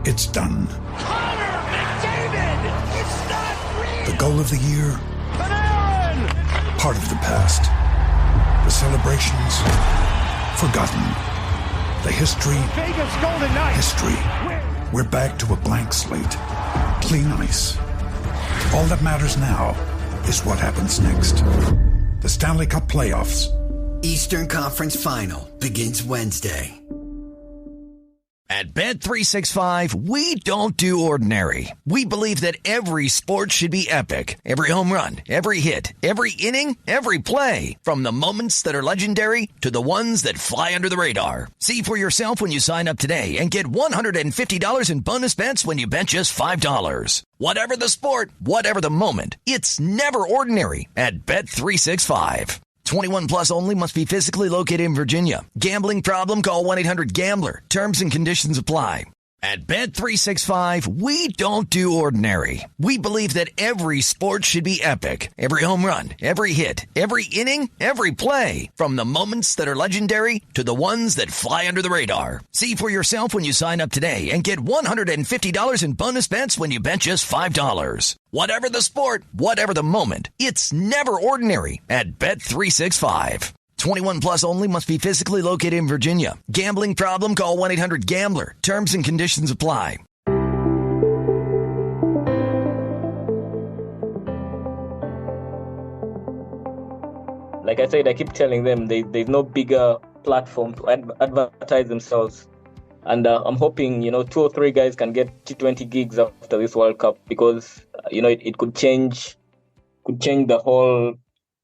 It's done. Connor McDavid! It's not real! The goal of the year, Panarin! part of the past. The celebrations, forgotten. The history, Vegas Golden Knights! history. We're back to a blank slate. Clean ice. All that matters now is what happens next. The Stanley Cup playoffs. Eastern Conference Final begins Wednesday. At Bet365, we don't do ordinary. We believe that every sport should be epic. Every home run, every hit, every inning, every play. From the moments that are legendary to the ones that fly under the radar. See for yourself when you sign up today and get $150 in bonus bets when you bet just $5. Whatever the sport, whatever the moment, it's never ordinary at Bet365. 21 plus only. Must be physically located in Virginia. Gambling problem? Call 1-800-GAMBLER. Terms and conditions apply. At Bet365, we don't do ordinary. We believe that every sport should be epic. Every home run, every hit, every inning, every play. From the moments that are legendary to the ones that fly under the radar. See for yourself when you sign up today and get $150 in bonus bets when you bet just $5. Whatever the sport, whatever the moment, it's never ordinary at Bet365. 21 plus only. Must be physically located in Virginia. Gambling problem? Call 1-800-GAMBLER. Terms and conditions apply. Like I said, I keep telling them there's no bigger platform to advertise themselves. And I'm hoping, 2 or 3 guys can get T20 gigs after this World Cup because, it could change the whole,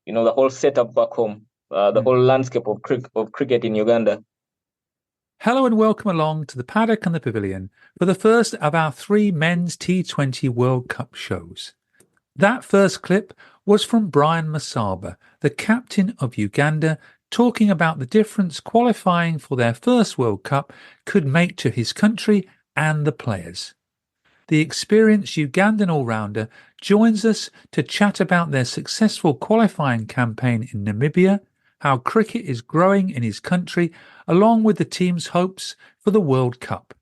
the whole setup back home. The whole landscape of cricket in Uganda. Hello and welcome along to the Paddock and The Pavilion for the first of our 3 men's T20 World Cup shows. That first clip was from Brian Masaba, the captain of Uganda, talking about the difference qualifying for their first World Cup could make to his country and the players. The experienced Ugandan all-rounder joins us to chat about their successful qualifying campaign in Namibia, how cricket is growing in his country, along with the team's hopes for the World Cup.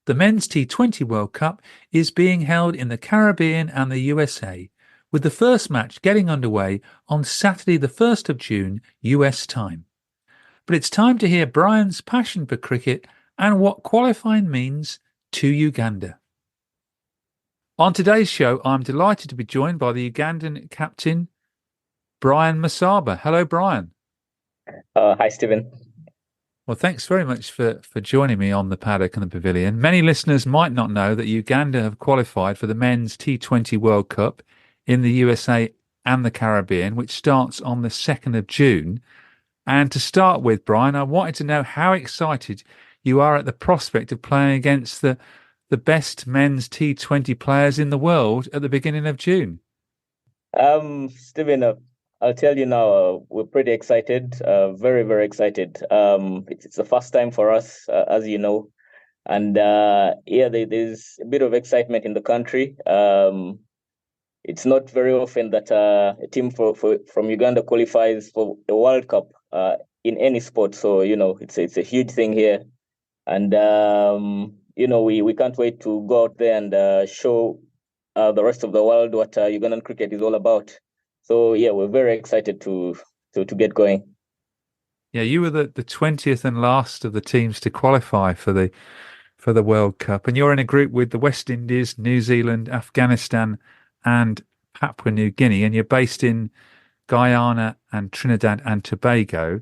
The Men's T20 World Cup is being held in the Caribbean and the USA, with the first match getting underway on Saturday the 1st of June, US time. But it's time to hear Brian's passion for cricket and what qualifying means to Uganda. On today's show, I'm delighted to be joined by the Ugandan captain, Brian Masaba. Hello, Brian. Hi, Stephen. Well, thanks very much for joining me on the Paddock and the Pavilion. Many listeners might not know that Uganda have qualified for the Men's T20 World Cup in the USA and the Caribbean, which starts on the 2nd of June. And to start with, Brian, I wanted to know how excited you are at the prospect of playing against the best men's T20 players in the world at the beginning of June. Stephen, I'll tell you now, we're pretty excited, very, very excited. It's the first time for us, as you know. And there's a bit of excitement in the country. It's not very often that a team from Uganda qualifies for a World Cup in any sport. So, it's a huge thing here. And, we can't wait to go out there and show the rest of the world what Ugandan cricket is all about. So, we're very excited to get going. Yeah, you were the 20th and last of the teams to qualify for the World Cup. And you're in a group with the West Indies, New Zealand, Afghanistan and Papua New Guinea. And you're based in Guyana and Trinidad and Tobago.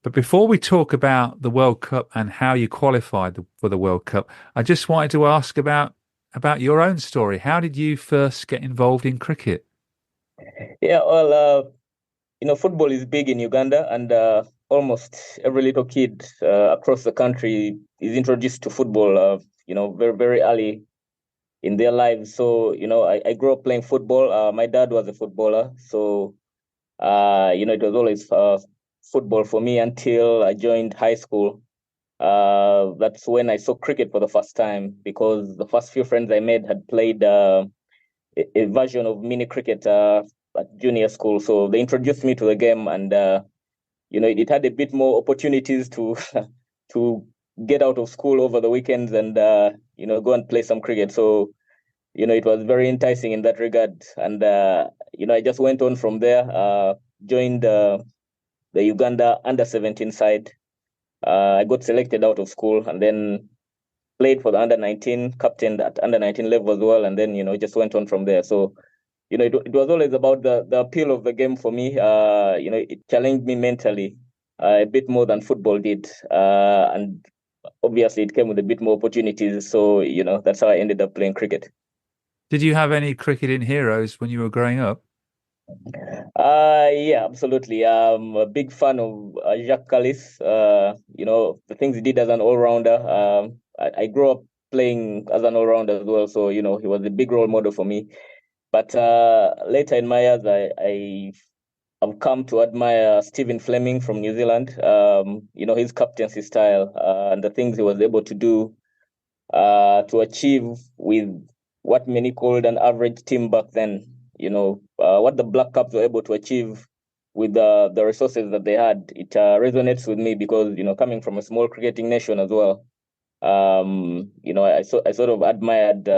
But before we talk about the World Cup and how you qualified for the World Cup, I just wanted to ask about your own story. How did you first get involved in cricket? Yeah, well, football is big in Uganda, and almost every little kid across the country is introduced to football, very, very early in their lives. So, I grew up playing football. My dad was a footballer. So, it was always football for me until I joined high school. That's when I saw cricket for the first time, because the first few friends I made had played a version of mini cricket at junior school. So they introduced me to the game, and it had a bit more opportunities to get out of school over the weekends and go and play some cricket. So it was very enticing in that regard. And I just went on from there. Joined the Uganda under-17 side. I got selected out of school and then played for the under-19, captained at under-19 level as well, and then just went on from there. So it was always about the appeal of the game for me. It challenged me mentally a bit more than football did, and obviously it came with a bit more opportunities. So that's how I ended up playing cricket. Did you have any cricketing heroes when you were growing up? Yeah, absolutely. I'm a big fan of Jacques Callis. The things he did as an all-rounder. I grew up playing as an all-rounder as well, so he was a big role model for me. But later in my years, I've come to admire Stephen Fleming from New Zealand. His captaincy style and the things he was able to do to achieve with what many called an average team back then. What the Black Caps were able to achieve with the resources that they had. It resonates with me because coming from a small cricketing nation as well. I sort of admired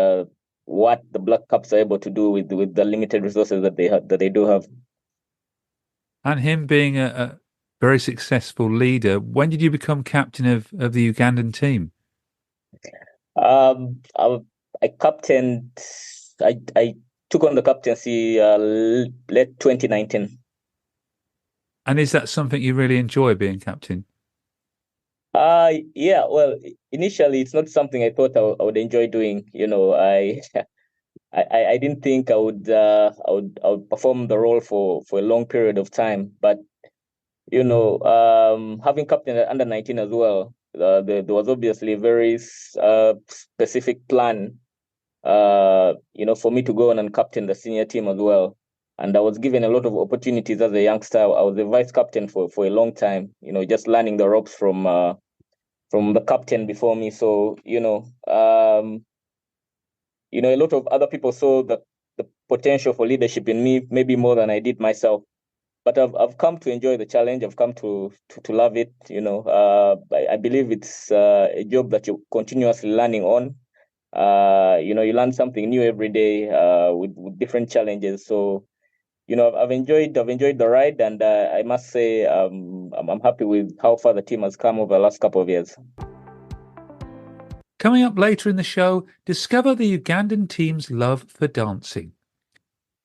what the Black Caps are able to do with the limited resources that they do have. And him being a very successful leader, when did you become captain of the Ugandan team? I captained. I took on the captaincy late 2019. And is that something you really enjoy, being captain? Yeah. Well, initially it's not something I thought I would enjoy doing. I didn't think I would perform the role for a long period of time, but having captain at under-19 as well, there was obviously a very specific plan, for me to go on and captain the senior team as well. And I was given a lot of opportunities as a youngster. I was a vice captain for a long time, just learning the ropes from the captain before me. So, a lot of other people saw the potential for leadership in me, maybe more than I did myself. But I've come to enjoy the challenge. I've come to love it. I believe it's a job that you're continuously learning on. You learn something new every day with different challenges. So, I've enjoyed the ride, and I must say I'm happy with how far the team has come over the last couple of years. Coming up later in the show, discover the Ugandan team's love for dancing.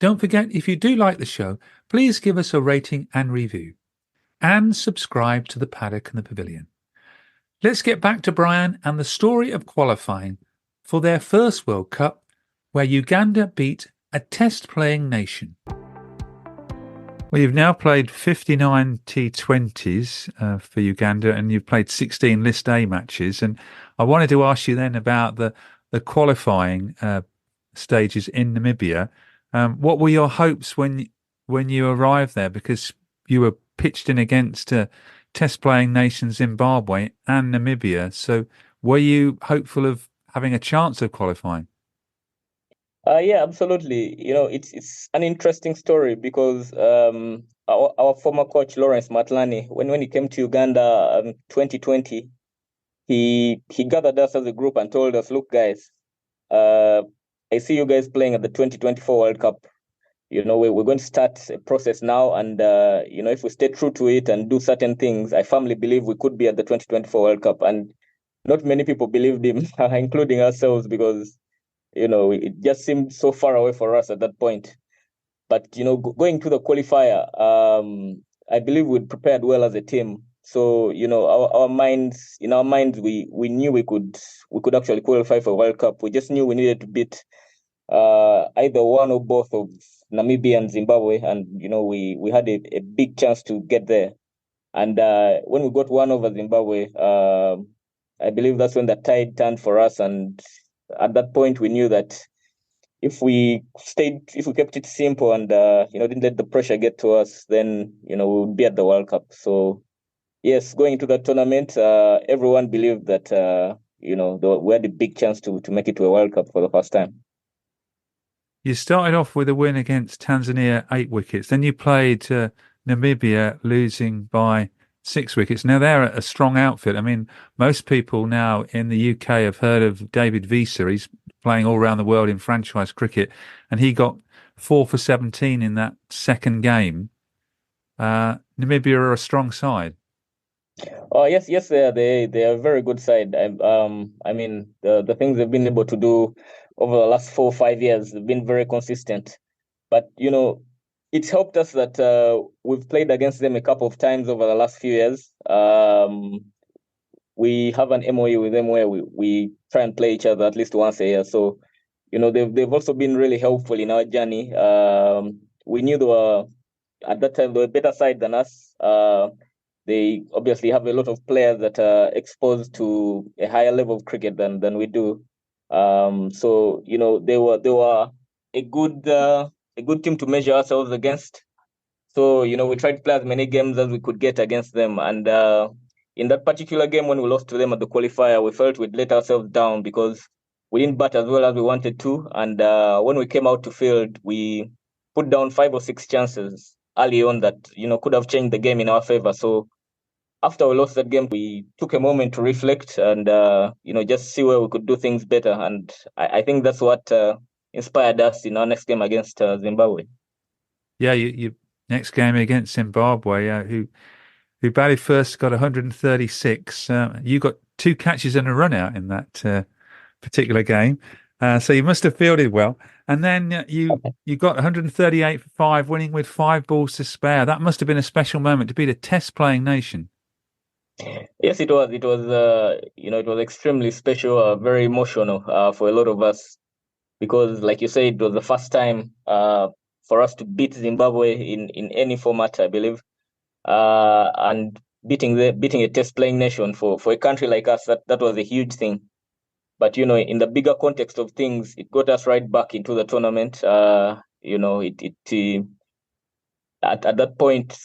Don't forget, if you do like the show, please give us a rating and review. And subscribe to the Paddock and the Pavilion. Let's get back to Brian and the story of qualifying for their first World Cup, where Uganda beat a test-playing nation. Well, you've now played 59 T20s for Uganda, and you've played 16 List A matches. And I wanted to ask you then about the qualifying stages in Namibia. What were your hopes when you arrived there? Because you were pitched in against test-playing nations Zimbabwe and Namibia. So were you hopeful of having a chance of qualifying? Yeah, absolutely. It's an interesting story because our former coach Lawrence Matlani, when he came to Uganda 2020, he gathered us as a group and told us, "Look, guys, I see you guys playing at the 2024 World Cup. We're going to start a process now, and if we stay true to it and do certain things, I firmly believe we could be at the 2024 World Cup." And not many people believed him, including ourselves, because it just seemed so far away for us at that point. But going to the qualifier, I believe we'd prepared well as a team. So in our minds, we knew we could actually qualify for World Cup. We just knew we needed to beat either one or both of Namibia and Zimbabwe, and we had a big chance to get there. And when we got one over Zimbabwe, I believe that's when the tide turned for us. And at that point, we knew that if we kept it simple and didn't let the pressure get to us, then we would be at the World Cup. So yes, going into that tournament, everyone believed that we had a big chance to make it to a World Cup for the first time. You started off with a win against Tanzania, 8 wickets. Then you played Namibia, losing by 6 wickets. Now they're a strong outfit. I mean, most people now in the UK have heard of David Visa. He's playing all around the world in franchise cricket, and he got 4 for 17 in that second game. Namibia are a strong side. Oh yes, they are a very good side. I mean the things they've been able to do over the last 4 or 5 years have been very consistent. But it's helped us that we've played against them a couple of times over the last few years. We have an MOU with them where we try and play each other at least once a year. So they've also been really helpful in our journey. We knew they were at that time they were a better side than us. They obviously have a lot of players that are exposed to a higher level of cricket than we do. So they were a good team to measure ourselves against. So we tried to play as many games as we could get against them, and in that particular game when we lost to them at the qualifier, we felt we'd let ourselves down because we didn't bat as well as we wanted to, and when we came out to field, we put down 5 or 6 chances early on that could have changed the game in our favor. So after we lost that game, we took a moment to reflect and just see where we could do things better. And I think that's what inspired us in our next game against Zimbabwe. Yeah, you next game against Zimbabwe, who batted first, got 136. You got 2 catches and a run out in that particular game, so you must have fielded well. And then you got 138 for 5, winning with 5 balls to spare. That must have been a special moment to beat a Test playing nation. Yes, it was. It was, it was extremely special, very emotional for a lot of us because, like you said, it was the first time for us to beat Zimbabwe in any format, I believe, and beating a Test-playing nation for a country like us, that was a huge thing. But in the bigger context of things, it got us right back into the tournament. At that point,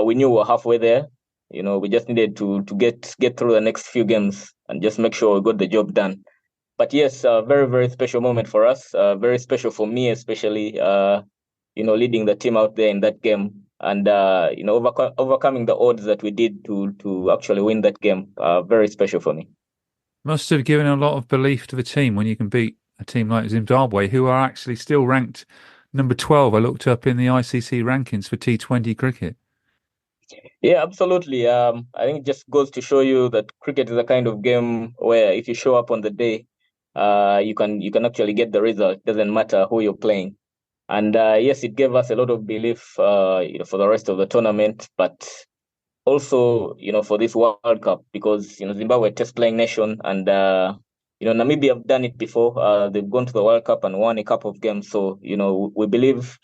we knew we were halfway there. We just needed to get through the next few games and just make sure we got the job done. But yes, a very, very special moment for us. Very special for me, especially, leading the team out there in that game and, overcoming the odds that we did to actually win that game. Very special for me. Must have given a lot of belief to the team when you can beat a team like Zimbabwe, who are actually still ranked number 12. I looked up in the ICC rankings for T20 cricket. Yeah, absolutely. I think it just goes to show you that cricket is a kind of game where if you show up on the day, you can actually get the result. It doesn't matter who you're playing. And yes, it gave us a lot of belief, for the rest of the tournament, but also, for this World Cup because Zimbabwe Test playing nation and Namibia have done it before. They've gone to the World Cup and won a couple of games. So we believe.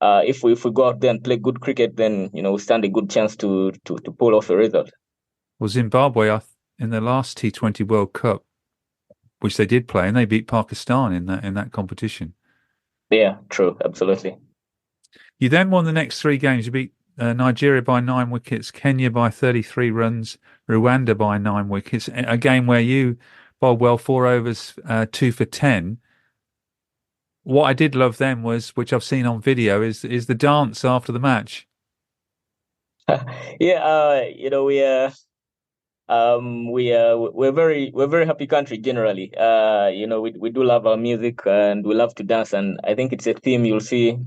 If we go out there and play good cricket, then we stand a good chance to pull off a result. Well, Zimbabwe in the last T20 World Cup, which they did play, and they beat Pakistan in that competition. Yeah, true, absolutely. You then won the next 3 games. You beat Nigeria by 9 wickets, Kenya by 33 runs, Rwanda by 9 wickets. A game where you bowled well, 4 overs, 2 for 10. What I did love then was, which I've seen on video, is the dance after the match. Yeah, we're very happy country generally. We do love our music and we love to dance, and I think it's a theme you'll see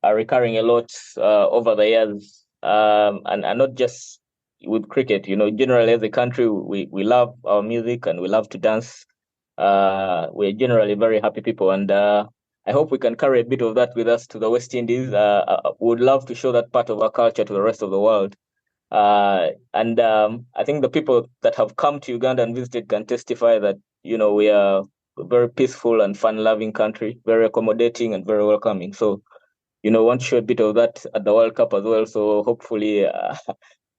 recurring a lot over the years. And not just with cricket. Generally as a country, we love our music and we love to dance. We're generally very happy people, and I hope we can carry a bit of that with us to the West Indies. We would love to show that part of our culture to the rest of the world. And I think the people that have come to Uganda and visited can testify that, we are a very peaceful and fun-loving country, very accommodating and very welcoming. So, want to show a bit of that at the World Cup as well. So hopefully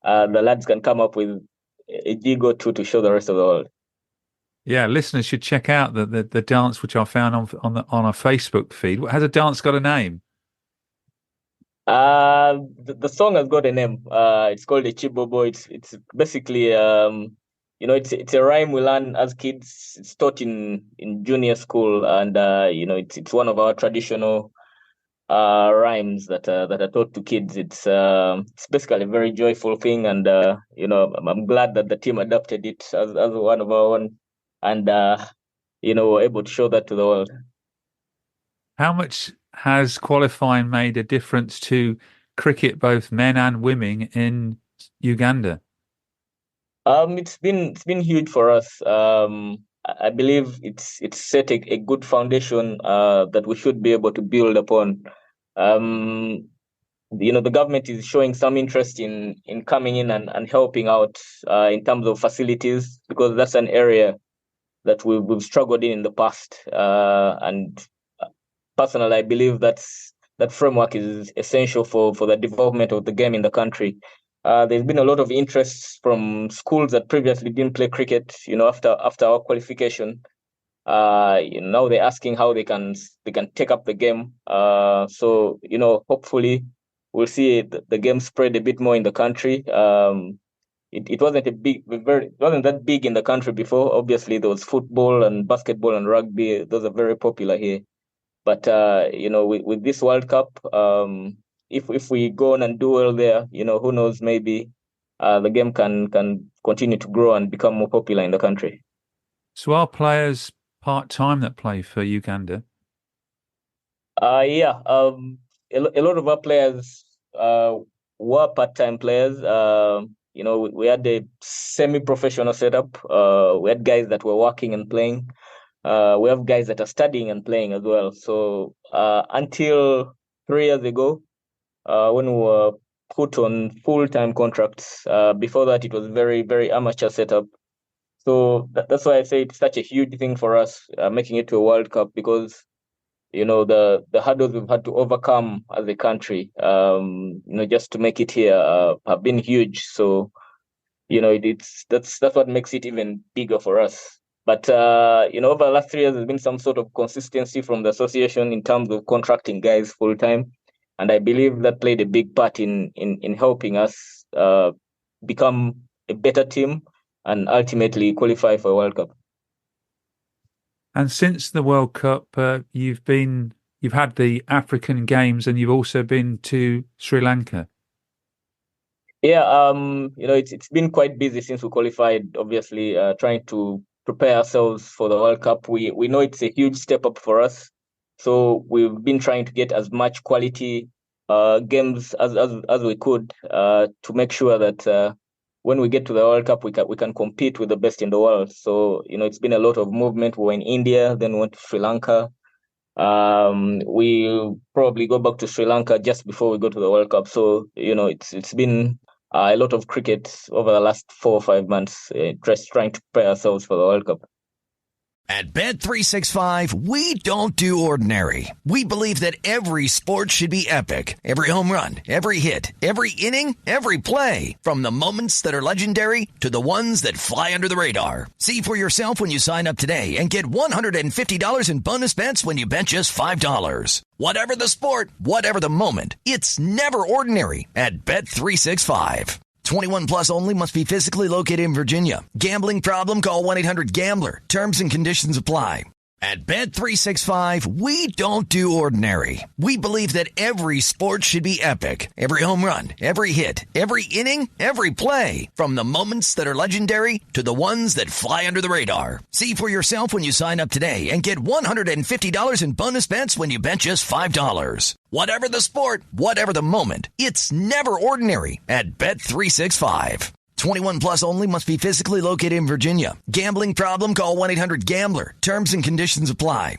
the lads can come up with a jig or two to show the rest of the world. Yeah, listeners should check out the dance which I found on our Facebook feed. Has a dance got a name? The song has got a name. It's called a Chibobo. It's basically it's a rhyme we learn as kids. It's taught in junior school, and it's one of our traditional rhymes that are taught to kids. It's basically a very joyful thing, and I'm glad that the team adopted it as one of our own, and were able to show that to the world. How much has qualifying made a difference to cricket, both men and women, in Uganda? It's been huge for us. I believe it's set a good foundation that we should be able to build upon. Um, the government is showing some interest in coming in and helping out in terms of facilities, because that's an area that we've struggled in the past. And personally, I believe that framework is essential for the development of the game in the country. There's been a lot of interest from schools that previously didn't play cricket. After our qualification, now they're asking how they can take up the game. So hopefully we'll see the game spread a bit more in the country. It wasn't that big in the country before. Obviously, there was football and basketball and rugby. Those are very popular here. But with this World Cup, if we go on and do well there, who knows? Maybe the game can continue to grow and become more popular in the country. So are players part-time that play for Uganda? Yeah. A lot of our players were part-time players. We had a semi-professional setup. We had guys that were working and playing. We have guys that are studying and playing as well. So until 3 years ago, when we were put on full-time contracts, before that it was very, very amateur setup. So that's why I say it's such a huge thing for us, making it to a World Cup, because the hurdles we've had to overcome as a country, just to make it here, have been huge. So that's what makes it even bigger for us. But over the last 3 years, there's been some sort of consistency from the association in terms of contracting guys full time, and I believe that played a big part in helping us become a better team and ultimately qualify for a World Cup. And since the World Cup, you've had the African Games, and you've also been to Sri Lanka. Yeah, it's been quite busy since we qualified. Obviously, trying to prepare ourselves for the World Cup. We know it's a huge step up for us, so we've been trying to get as much quality games as we could to make sure that when we get to the World Cup, we can compete with the best in the world. So it's been a lot of movement. We were in India, then we went to Sri Lanka. We'll probably go back to Sri Lanka just before we go to the World Cup. So it's been a lot of cricket over the last 4 or 5 months, just trying to prepare ourselves for the World Cup. At Bet365, we don't do ordinary. We believe that every sport should be epic. Every home run, every hit, every inning, every play. From the moments that are legendary to the ones that fly under the radar. See for yourself when you sign up today and get $150 in bonus bets when you bet just $5. Whatever the sport, whatever the moment, it's never ordinary at Bet365. 21 plus only, must be physically located in Virginia. Gambling problem? Call 1-800-GAMBLER. Terms and conditions apply. At Bet365, we don't do ordinary. We believe that every sport should be epic. Every home run, every hit, every inning, every play. From the moments that are legendary to the ones that fly under the radar. See for yourself when you sign up today and get $150 in bonus bets when you bet just $5. Whatever the sport, whatever the moment, it's never ordinary at Bet365. 21 plus only, must be physically located in Virginia. Gambling problem? Call 1-800-GAMBLER. Terms and conditions apply.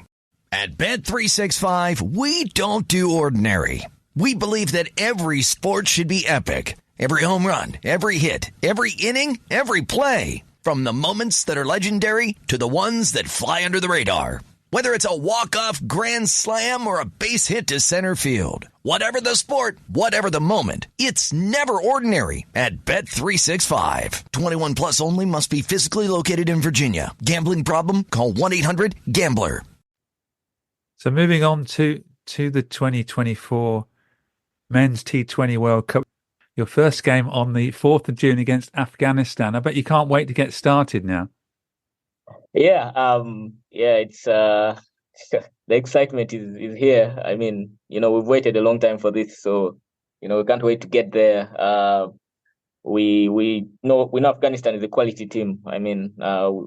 At Bet365, we don't do ordinary. We believe that every sport should be epic. Every home run, every hit, every inning, every play. From the moments that are legendary to the ones that fly under the radar. Whether it's a walk-off grand slam or a base hit to center field. Whatever the sport, whatever the moment, it's never ordinary at Bet365. 21 plus only, must be physically located in Virginia. Gambling problem? Call 1-800-GAMBLER. So moving on to the 2024 Men's T20 World Cup. Your first game on the 4th of June against Afghanistan. I bet you can't wait to get started now. Yeah, it's the excitement is here. I mean, we've waited a long time for this, so we can't wait to get there. We know Afghanistan is a quality team. I mean,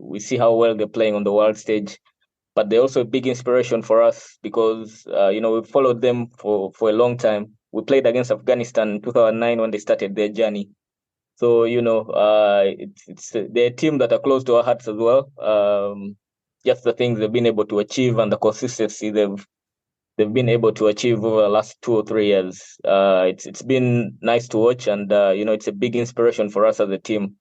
we see how well they're playing on the world stage, but they're also a big inspiration for us because we've followed them for a long time. We played against Afghanistan in 2009 when they started their journey. So it's they're a team that are close to our hearts as well. Just the things they've been able to achieve and the consistency they've been able to achieve over the last 2 or 3 years. It's been nice to watch, and it's a big inspiration for us as a team.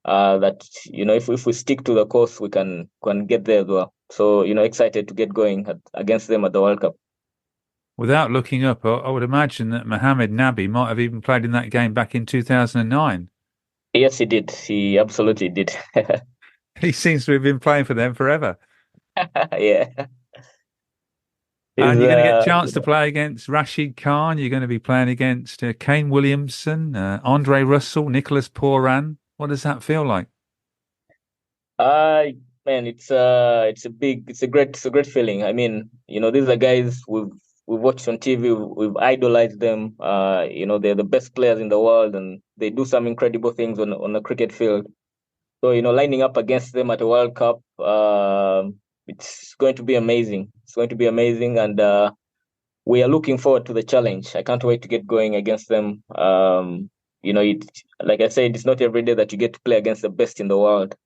That if we stick to the course, we can get there as well. So excited to get going against them at the World Cup. Without looking up, I would imagine that Mohamed Nabi might have even played in that game back in 2009. Yes, he did. He absolutely did. He seems to have been playing for them forever. Yeah. And He's, you're going to get a chance to play against Rashid Khan. You're going to be playing against Kane Williamson, Andre Russell, Nicholas Pooran. What does that feel like? Man, it's a great feeling. I mean, these are guys we've watched on TV, we've idolized them. They're the best players in the world, and they do some incredible things on the cricket field. So, lining up against them at a World Cup, it's going to be amazing. It's going to be amazing, and we are looking forward to the challenge. I can't wait to get going against them. Like I said, it's not every day that you get to play against the best in the world.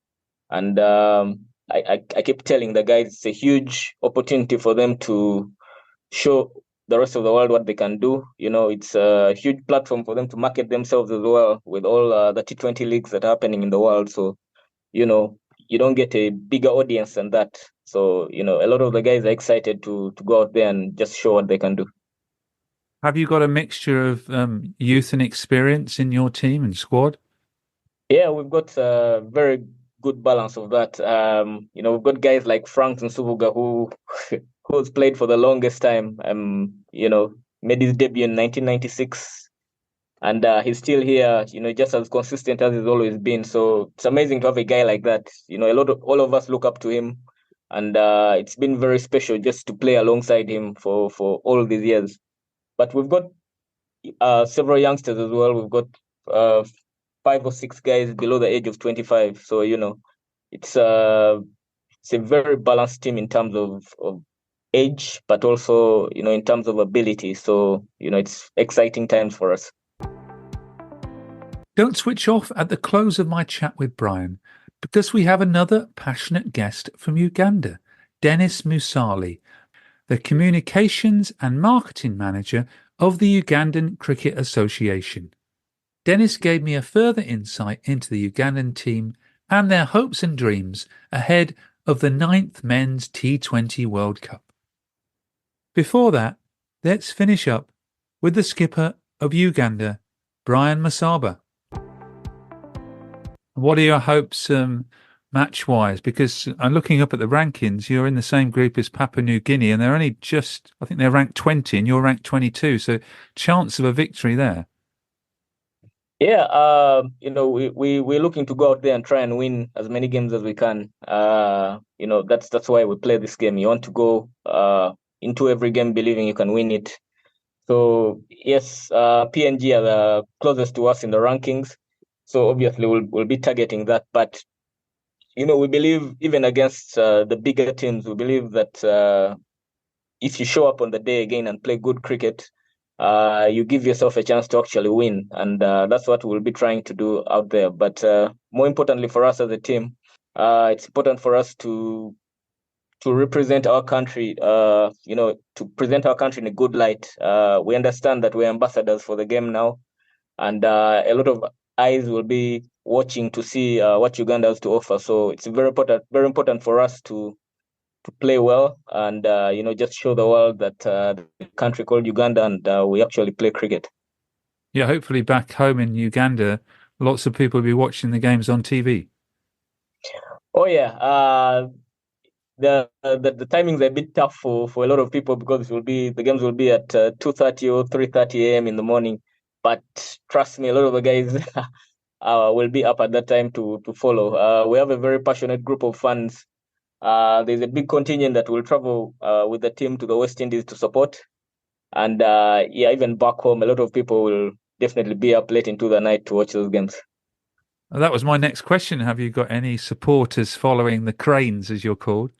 And I keep telling the guys it's a huge opportunity for them to show the rest of the world what they can do. It's a huge platform for them to market themselves as well with all the T20 leagues that are happening in the world. So, you don't get a bigger audience than that. So, a lot of the guys are excited to go out there and just show what they can do. Have you got a mixture of youth and experience in your team and squad? Yeah, we've got a very good balance of that. We've got guys like Frank Nsubuga who's played for the longest time. Made his debut in 1996, and he's still here. Just as consistent as he's always been. So it's amazing to have a guy like that. All of us look up to him, and it's been very special just to play alongside him for all these years. But we've got several youngsters as well. We've got 5 or 6 guys below the age of 25. So it's a very balanced team in terms of age, but also in terms of ability. So it's exciting times for us. Don't switch off at the close of my chat with Brian, because we have another passionate guest from Uganda, Denis Musali, the Communications and Marketing Manager of the Ugandan Cricket Association. Denis gave me a further insight into the Ugandan team and their hopes and dreams ahead of the 9th Men's T20 World Cup. Before that, let's finish up with the skipper of Uganda, Brian Masaba. What are your hopes match-wise? Because I'm looking up at the rankings, you're in the same group as Papua New Guinea, and they're only I think they're ranked 20 and you're ranked 22, so chance of a victory there. Yeah, we're looking to go out there and try and win as many games as we can. That's why we play this game. You want to go into every game believing you can win it. So yes, PNG are the closest to us in the rankings. So obviously we'll be targeting that. But we believe even against the bigger teams, we believe that if you show up on the day again and play good cricket, you give yourself a chance to actually win, and that's what we'll be trying to do out there. But more importantly for us as a team, it's important for us to represent our country, to present our country in a good light. We understand that we're ambassadors for the game now, and a lot of eyes will be watching to see what Uganda has to offer. So it's very important for us to play well and just show the world that the country called Uganda, and we actually play cricket. Yeah, hopefully back home in Uganda, lots of people will be watching the games on TV. Oh yeah, the timings are a bit tough for a lot of people because the games will be at 2:30 or 3:30 a.m. in the morning. But trust me, a lot of the guys will be up at that time to follow. We have a very passionate group of fans There's a big contingent that will travel with the team to the West Indies to support. And even back home, a lot of people will definitely be up late into the night to watch those games. Well, that was my next question. Have you got any supporters following the Cranes, as you're called?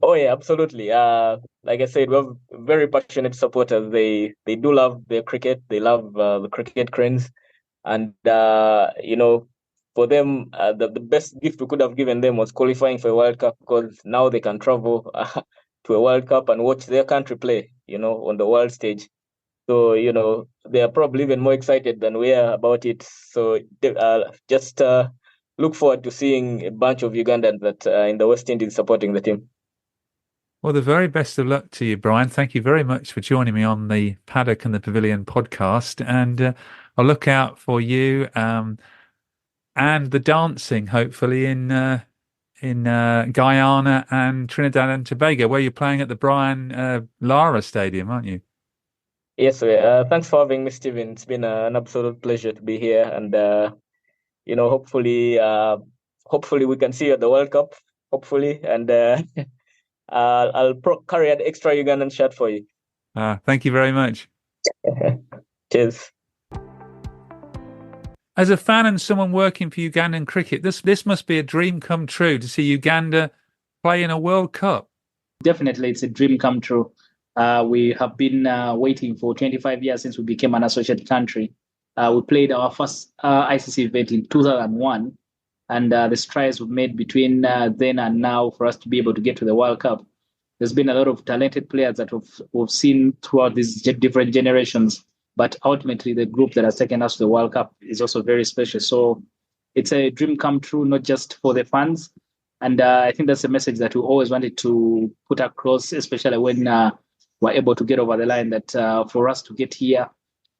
Oh yeah, absolutely. Like I said, we're very passionate supporters. They do love their cricket. They love the cricket Cranes, and for them, the best gift we could have given them was qualifying for a World Cup, because now they can travel to a World Cup and watch their country play, on the world stage. So, they are probably even more excited than we are about it. So, just look forward to seeing a bunch of Ugandans that in the West Indies supporting the team. Well, the very best of luck to you, Brian. Thank you very much for joining me on the Paddock and the Pavilion podcast. And I'll look out for you and the dancing, hopefully, in Guyana and Trinidad and Tobago, where you're playing at the Brian Lara Stadium, aren't you? Yes, sir. Thanks for having me, Stephen. It's been an absolute pleasure to be here. And, hopefully we can see you at the World Cup, hopefully. And I'll carry an extra Ugandan shirt for you. Thank you very much. Cheers. As a fan and someone working for Ugandan cricket, this must be a dream come true to see Uganda play in a World Cup. Definitely, it's a dream come true. We have been waiting for 25 years since we became an associate country. We played our first ICC event in 2001, and the strides we've made between then and now for us to be able to get to the World Cup. There's been a lot of talented players that we've seen throughout these different generations, but ultimately the group that has taken us to the World Cup is also very special. So it's a dream come true, not just for the fans. And I think that's a message that we always wanted to put across, especially when we're able to get over the line, that for us to get here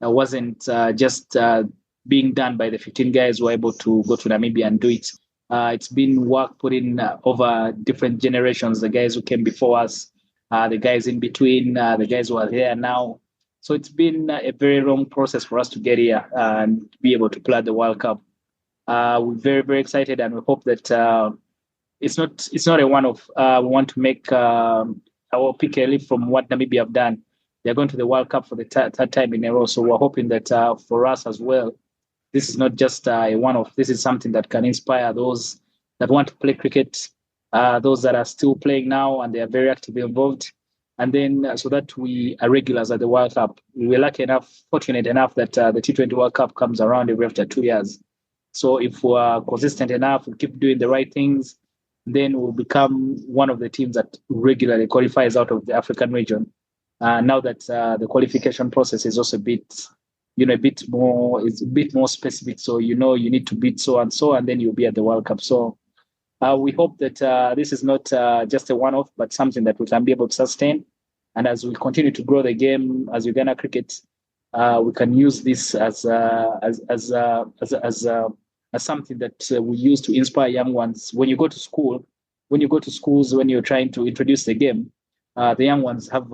wasn't just being done by the 15 guys who were able to go to Namibia and do it. It's been work put in over different generations, the guys who came before us, the guys in between, the guys who are there now. So it's been a very long process for us to get here and be able to play at the World Cup. We're very, very excited, and we hope that it's not a one-off. We want to make our pick a leaf from what Namibia have done. They're going to the World Cup for the third time in a row. So we're hoping that for us as well, this is not just a one-off. This is something that can inspire those that want to play cricket, those that are still playing now and they are very actively involved. And then so that we are regulars at the World Cup. We're fortunate enough that the T20 World Cup comes around every after 2 years. So if we're consistent enough, we keep doing the right things, then we'll become one of the teams that regularly qualifies out of the African region. Now that the qualification process is also a bit more specific. So, you need to beat so and so, and then you'll be at the World Cup. So we hope that this is not just a one-off, but something that we can be able to sustain. And as we continue to grow the game as Uganda cricket, we can use this as something that we use to inspire young ones. When you go to schools, when you're trying to introduce the game, the young ones have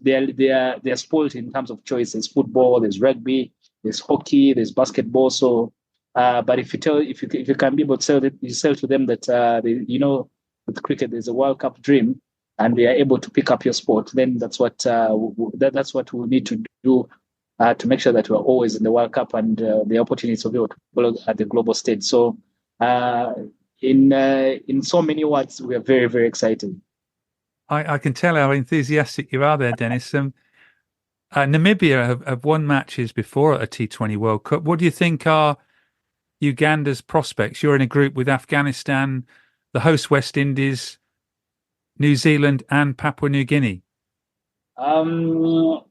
they're spoiled in terms of choice. There's football, there's rugby, there's hockey, there's basketball. So, but if you can be able to sell to them that with cricket there's a World Cup dream, and they are able to pick up your sport, then that's what we need to do to make sure that we're always in the World Cup and the opportunities to be able to follow at the global stage. So, in so many words, we are very, very excited. I can tell how enthusiastic you are there, Denis. Namibia have won matches before at a T20 World Cup. What do you think are Uganda's prospects? You're in a group with Afghanistan, the host West Indies, New Zealand and Papua New Guinea. To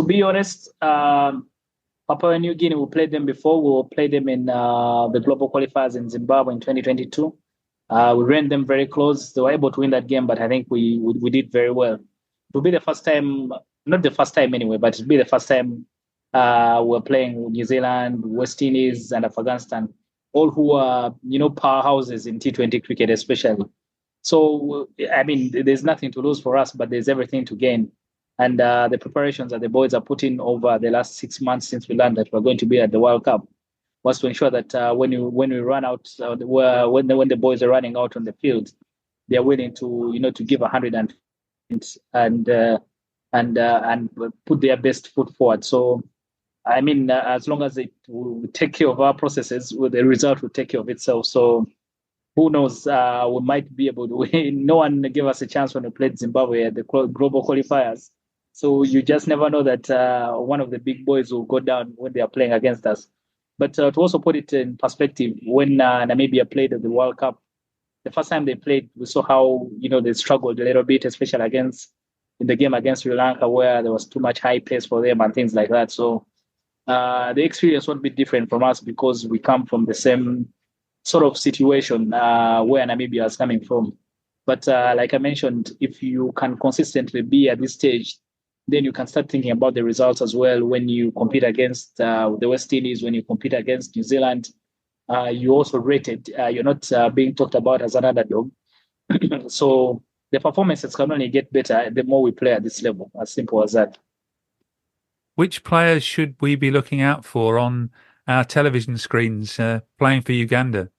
be honest, Papua New Guinea, we played them before. We will play them in the global qualifiers in Zimbabwe in 2022. We ran them very close. They were able to win that game, but I think we did very well. It will be the first time, not the first time anyway, but it will be the first time we're playing New Zealand, West Indies, and Afghanistan, all who are, powerhouses in T20 cricket especially. So, I mean, there's nothing to lose for us, but there's everything to gain. And the preparations that the boys are putting over the last 6 months since we learned that we're going to be at the World Cup was to ensure that when we run out, when the boys are running out on the field, they're willing to to give 100 and put their best foot forward. So I mean, as long as it will take care of our processes, the result will take care of itself. So who knows? We might be able to win. No one gave us a chance when we played Zimbabwe at the global qualifiers. So you just never know that one of the big boys will go down when they are playing against us. But to also put it in perspective, when Namibia played at the World Cup, the first time they played, we saw how they struggled a little bit, especially in the game against Sri Lanka, where there was too much high pace for them and things like that. So the experience won't be different from us because we come from the same sort of situation where Namibia is coming from. But like I mentioned, if you can consistently be at this stage, then you can start thinking about the results as well. When you compete against the West Indies, when you compete against New Zealand, you also rated. You're not being talked about as an underdog. So the performances can only get better the more we play at this level. As simple as that. Which players should we be looking out for on our television screens playing for Uganda?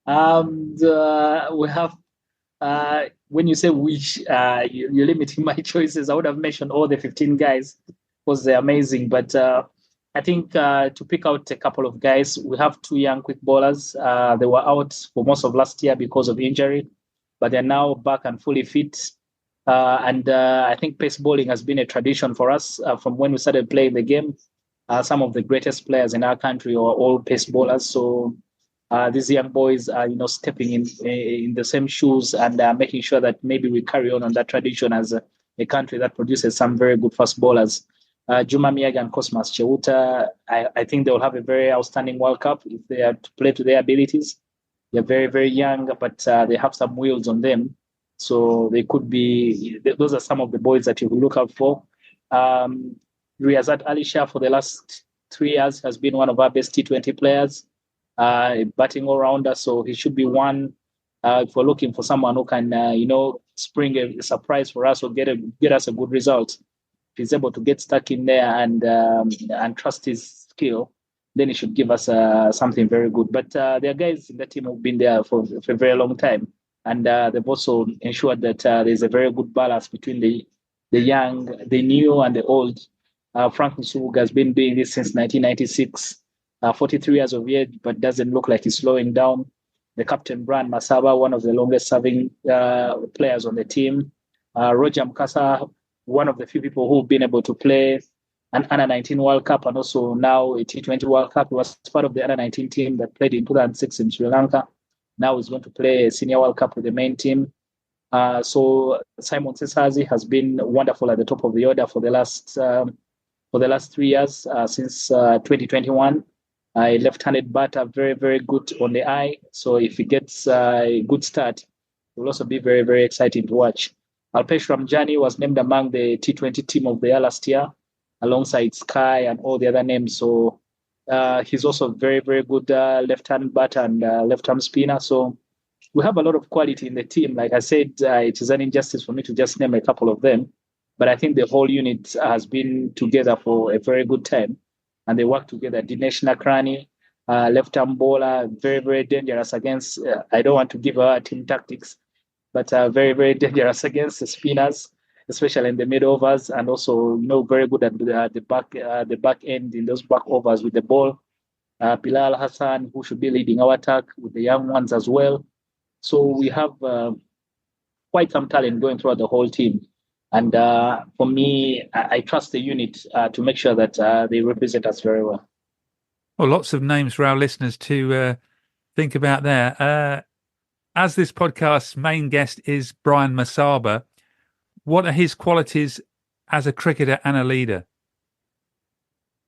We have, when you say which, you're limiting my choices. I would have mentioned all the 15 guys because they're amazing. But I think to pick out a couple of guys, we have 2 young quick bowlers. They were out for most of last year because of injury, but they're now back and fully fit. And I think pace bowling has been a tradition for us from when we started playing the game. Some of the greatest players in our country are all pace bowlers. So these young boys are, stepping in the same shoes and making sure that maybe we carry on that tradition as a country that produces some very good fast bowlers. Juma Miyaga and Cosmas Cheuta, I think they will have a very outstanding World Cup if they are to play to their abilities. They're very, very young, but they have some wheels on them. So they could be, those are some of the boys that you will look out for. Riyazat Ali Shah for the last 3 years has been one of our best T20 players, batting all-rounder. So he should be one if we're looking for someone who can, spring a surprise for us or get us a good result. If he's able to get stuck in there and trust his skill, then he should give us something very good. But there are guys in the team who've been there for a very long time. And they've also ensured that there's a very good balance between the young, the new, and the old. Frank Nsubuga has been doing this since 1996, 43 years of age, but doesn't look like he's slowing down. The captain, Brian Masaba, one of the longest-serving players on the team. Roger Mkasa, one of the few people who've been able to play an Under-19 World Cup and also now a T20 World Cup. He was part of the Under-19 team that played in 2006 in Sri Lanka. Now he's going to play a Senior World Cup with the main team. So Simon Sesazi has been wonderful at the top of the order for the last 3 years since 2021. A left-handed batter, very, very good on the eye. So if he gets a good start, it will also be very, very exciting to watch. Alpesh Ramjani was named among the T20 team of the year last year, alongside Sky and all the other names. So he's also very, very good left-hand batter and left-arm spinner. So we have a lot of quality in the team. Like I said, it is an injustice for me to just name a couple of them. But I think the whole unit has been together for a very good time. And they work together. Dinesh Nakrani, left-arm bowler, very, very dangerous against, I don't want to give her team tactics, but very, very dangerous against the spinners, especially in the mid-overs, and also, very good at the back end in those back overs with the ball. Bilal Hassan, who should be leading our attack with the young ones as well. So we have quite some talent going throughout the whole team. And for me, I trust the unit to make sure that they represent us very well. Well, lots of names for our listeners to think about there. As this podcast's main guest is Brian Masaba, what are his qualities as a cricketer and a leader?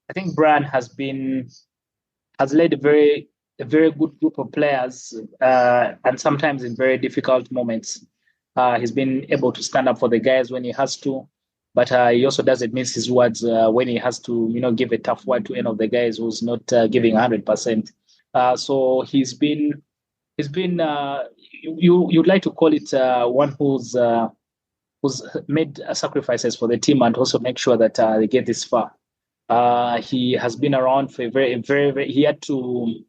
I think Brian has led a very good group of players, and sometimes in very difficult moments. He's been able to stand up for the guys when he has to, but he also doesn't miss his words when he has to, give a tough word to any of the guys who's not giving 100%. So he's been you'd like to call it one who's made sacrifices for the team and also make sure that they get this far. He has been around for a very, very, very. He had to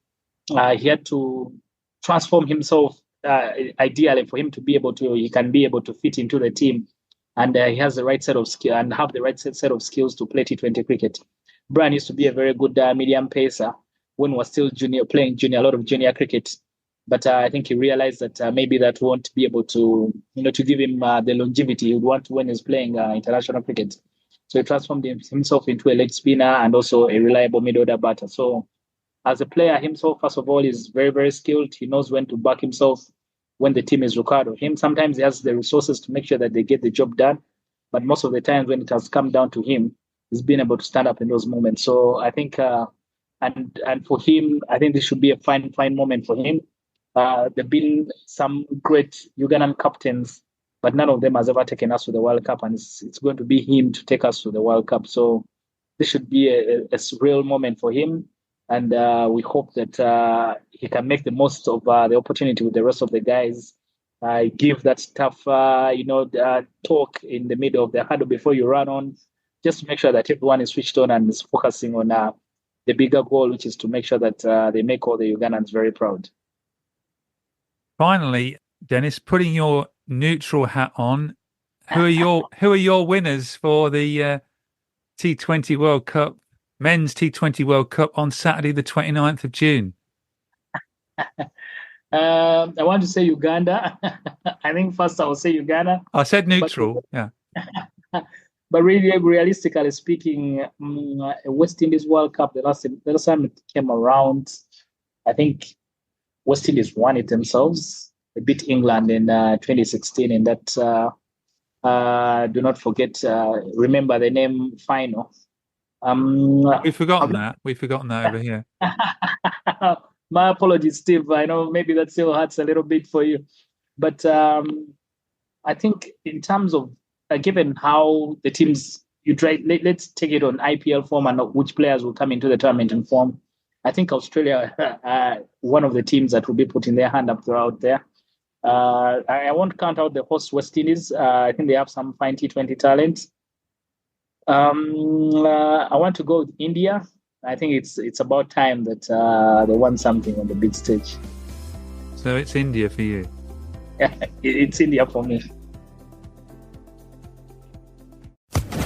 transform himself ideally for him to be able to, he can be able to fit into the team, and he has the right set of skill and have the right set of skills to play T20 cricket. Brian used to be a very good medium pacer when he was still playing a lot of junior cricket. But I think he realized that maybe that won't be able to, to give him the longevity he would want when he's playing international cricket. So he transformed himself into a leg spinner and also a reliable mid-order batter. So as a player himself, first of all, is very, very skilled. He knows when to back himself when the team is required of him. Sometimes he has the resources to make sure that they get the job done. But most of the times when it has come down to him, he's been able to stand up in those moments. So I think, and for him, I think this should be a fine moment for him. There have been some great Ugandan captains, but none of them has ever taken us to the World Cup, and it's going to be him to take us to the World Cup. So this should be a real moment for him, and we hope that he can make the most of the opportunity with the rest of the guys. Give that tough, talk in the middle of the hurdle before you run on, just to make sure that everyone is switched on and is focusing on the bigger goal, which is to make sure that they make all the Ugandans very proud. Finally, Denis, putting your neutral hat on, who are your winners for the T20 World Cup, men's T20 World Cup on Saturday, the 29th of June? I want to say Uganda. I think first I will say Uganda. I said neutral, yeah. But really, realistically speaking, West Indies World Cup, the last time it came around, I think West Indies won it themselves. They beat England in 2016 in that, do not forget, remember the name final. We've forgotten that. We've forgotten that over here. My apologies, Steve. I know maybe that still hurts a little bit for you. But I think in terms of, given how the teams, let's take it on IPL form and which players will come into the tournament in form. I think Australia are one of the teams that will be putting their hand up throughout there. I won't count out the host West Indies. I think they have some fine T20 talent. I want to go with India. I think it's about time that they won something on the big stage. So it's India for you? Yeah, it's India for me.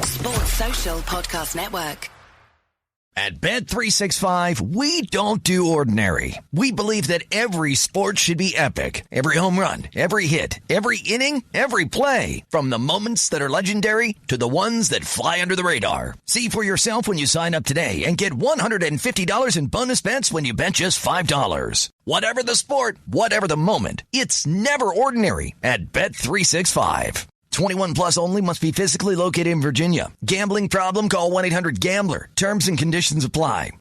Sports Social Podcast Network. At Bet365, we don't do ordinary. We believe that every sport should be epic. Every home run, every hit, every inning, every play. From the moments that are legendary to the ones that fly under the radar. See for yourself when you sign up today and get $150 in bonus bets when you bet just $5. Whatever the sport, whatever the moment, it's never ordinary at Bet365. 21 plus only. Must be physically located in Virginia. Gambling problem? Call 1-800-GAMBLER. Terms and conditions apply.